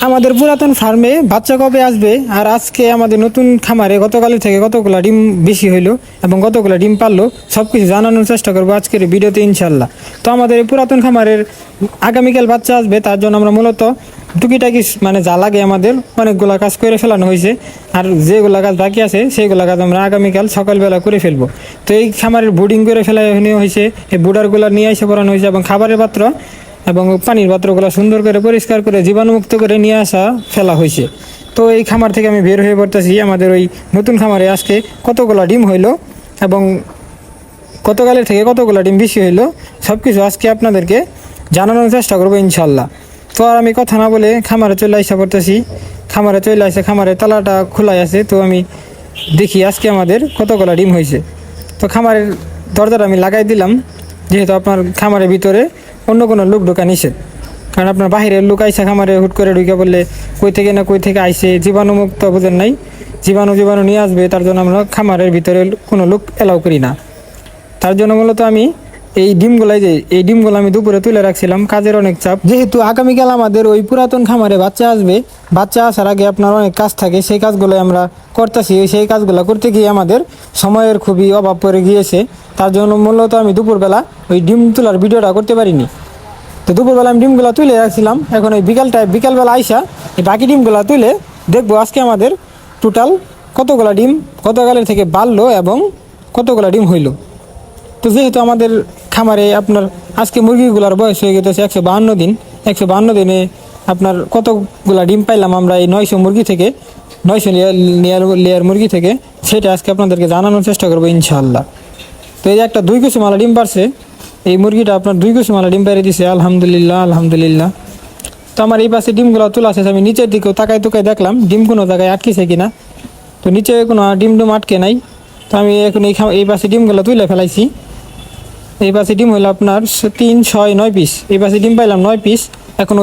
আমাদের পুরাতন ফার্মে বাচ্চা কবে আসবে আর আজকে আমাদের নতুন খামারে গতকালের থেকে কতগুলো ডিম বেশি হইলো এবং কতগুলো ডিম পারলো সব কিছু জানানোর চেষ্টা করবো আজকের ভিডিওতে ইনশাল্লাহ। তো আমাদের এই পুরাতন খামারের আগামীকাল বাচ্চা আসবে, তার জন্য আমরা মূলত টুকিটাকি মানে যা লাগে আমাদের অনেকগুলো কাজ করে ফেলানো হয়েছে, আর যেগুলো কাজ বাকি আছে সেইগুলো কাজ আমরা আগামীকাল সকালবেলা করে ফেলবো। তো এই খামারের বোর্ডিং করে ফেলা হয়েছে, এই বোর্ডারগুলো নিয়ে এসে পড়ানো হয়েছে এবং খাবারের পাত্র এবং পানির পাত্রগুলো সুন্দর করে পরিষ্কার করে জীবাণুমুক্ত করে নিয়ে আসা ফেলা হয়েছে। তো এই খামার থেকে আমি বের হয়ে পড়তেছি আমাদের ওই নতুন খামারে আজকে কতগুলো ডিম হইলো এবং গতকালের থেকে কতগুলো ডিম বেশি হইলো সব কিছু আজকে আপনাদেরকে জানানোর চেষ্টা করবো ইনশাল্লাহ। তো আর আমি কথা না বলে খামারে চলে আসা পড়তেছি। খামারে চলে আসে, খামারের তালাটা খোলাই আছে, তো আমি দেখি আজকে আমাদের কতগুলো ডিম হয়েছে। তো খামারের দরজাটা আমি লাগাই দিলাম, যেহেতু আপনার খামারের ভিতরে অন্য কোনো লোক ঢোকা নিষেধ, কারণ আপনার বাহিরের লোক আইসা খামারে হুট করে ঢুকে বললে কই থেকে না কই থেকে আইসে, জীবাণুমুক্ত বুঝেন নাই, জীবাণু নিয়ে আসবে, তার জন্য আমরা খামারের ভিতরে কোনো লোক এলাও করি না। তার জন্য মূলত আমি এই ডিমগুলো আমি দুপুরে তুলে রাখছিলাম, কাজের অনেক চাপ, যেহেতু আগামীকাল আমাদের ওই পুরাতন খামারে বাচ্চা আসবে। বাচ্চা আসার আগে আপনার অনেক কাজ থাকে, সেই কাজগুলো আমরা করতেছি। সেই কাজগুলো করতে গিয়ে আমাদের সময়ের খুবই অভাব পড়ে গিয়েছে, তার জন্য মূলত আমি দুপুরবেলা ওই ডিম তোলার ভিডিওটা করতে পারিনি। তো দুপুরবেলা আমি ডিমগুলো তুলে রাখছিলাম, এখন ওই বিকালবেলা আইসা এই বাকি ডিমগুলো তুলে দেখবো আজকে আমাদের টোটাল কতগুলো ডিম গতকালের থেকে বাড়লো এবং কতগুলো ডিম হইলো। তো যেহেতু আমাদের খামারে আপনার আজকে মুরগিগুলোর বয়স হয়ে গেছে 152 দিন, 152 দিনে আপনার কতগুলা ডিম পাইলাম আমরা এই 900 মুরগি থেকে, 900 লেয়ার মুরগি থেকে, সেটা আজকে আপনাদেরকে জানানোর চেষ্টা করবো ইনশাআল্লাহ। তো এই যে একটা 2 কুসুমালা ডিম পারছে, এই মুরগিটা আপনার 2 কুসুমালা ডিম পেরে দিছে, আলহামদুলিল্লাহ। তো আমার এই পাশে ডিমগুলো তোলা আছে, আমি নিচের দিকেও তাকাই দেখলাম ডিম কোনো জায়গায় আটকেছে কিনা। তো নিচে কোনো ডিম আটকে নাই। তো আমি এখন এই পাশে ডিমগুলো তুলে ফেলাইছি। এই পাশে ডিম হইলো আপনার 3, 6, 9 পিস, এই পাশে ডিম পাইলাম 9 পিস। এখন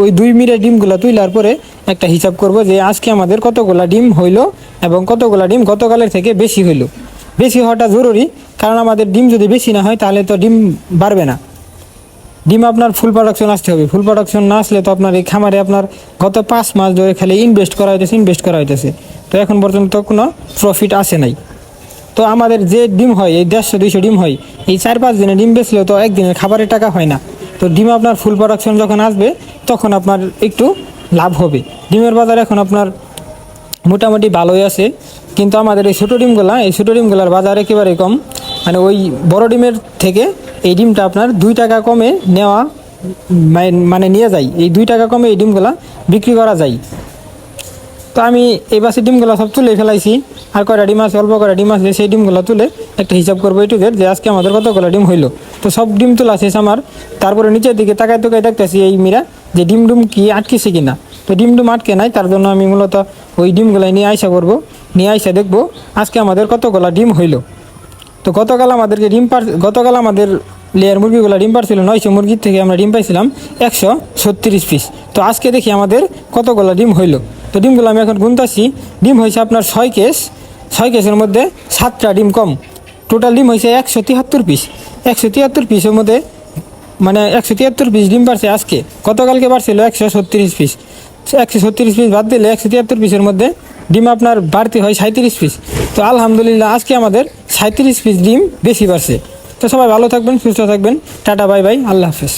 ওই 2 মিনিটের ডিমগুলো তুলার পরে একটা হিসাব করব যে আজকে আমাদের কতগুলা ডিম হইলো এবং কতগুলা ডিম গতকালের থেকে বেশি হইলো। বেশি হওয়াটা জরুরি, কারণ আমাদের ডিম যদি বেশি না হয় তাহলে তো ডিম বাড়বে না। ডিম আপনার ফুল প্রোডাকশন আসতে হবে, ফুল প্রোডাকশন না আসলে তো আপনার এই খামারে আপনার গত 5 মাস ধরে খালি ইনভেস্ট করা হইতেছে, তো এখন পর্যন্ত কোনো প্রফিট আসে নাই। তো আমাদের যে ডিম হয় এই 150-200 ডিম হয়, এই 4-5 দিনে ডিম বেচলেও তো একদিনের খাবারের টাকা হয় না। তো ডিম আপনার ফুল প্রোডাকশন যখন আসবে তখন আপনার একটু লাভ হবে। ডিমের বাজার এখন আপনার মোটামুটি ভালোই আছে, কিন্তু আমাদের এই ছোটো ডিমগুলার বাজার একেবারে কম। মানে ওই বড় ডিমের থেকে এই ডিমটা আপনার 2 টাকা কমে নেওয়া মানে নিয়ে যায়, এই 2 টাকা কমে এই ডিমগুলা বিক্রি করা যায়। তো আমি এই বাসে ডিমগুলো সব তুলে ফেলাইছি, আর কয়টা ডিম আছে, অল্প কয়টা ডিম আছে, সেই ডিমগুলো তুলে একটা হিসাব করবো এটুকের যে আজকে আমাদের কতগুলো ডিম হইলো। তো সব ডিম তোলা শেষ আমার। তারপরে নিচের দিকে তাকাই দেখতেছি এই মিরা যে ডিম কি আটকেছে কিনা। তো ডিম আটকে নাই, তার জন্য আমি মূলত ওই ডিমগুলাই নিয়ে আইসা দেখবো আজকে আমাদের কতগুলো ডিম হইলো। তো গতকাল আমাদের লেয়ার মুরগিগুলো ডিম পারছিল 900 মুরগির থেকে আমরা ডিম পাইছিলাম 136 পিস। তো আজকে দেখি আমাদের কতগুলো ডিম হইলো। তো ডিমগুলো আমি এখন গুনতাছি, ডিম হয়েছে আপনার 6 কেসের মধ্যে 7টা ডিম কম। টোটাল ডিম হয়েছে 173 পিস। 173 পিসের মধ্যে মানে 173 পিস ডিম পারছে আজকে, গতকালকে পারছিল 136 পিস। 136 পিস বাদ দিলে 173 পিসের মধ্যে ডিম আপনার বাড়তি হয় 37 পিস। তো আলহামদুলিল্লাহ আজকে আমাদের 37 পিস ডিম বেশি পারছে। তো সবাই ভালো থাকবেন, সুস্থ থাকবেন, টাটা বাই বাই, আল্লাহ হাফেজ।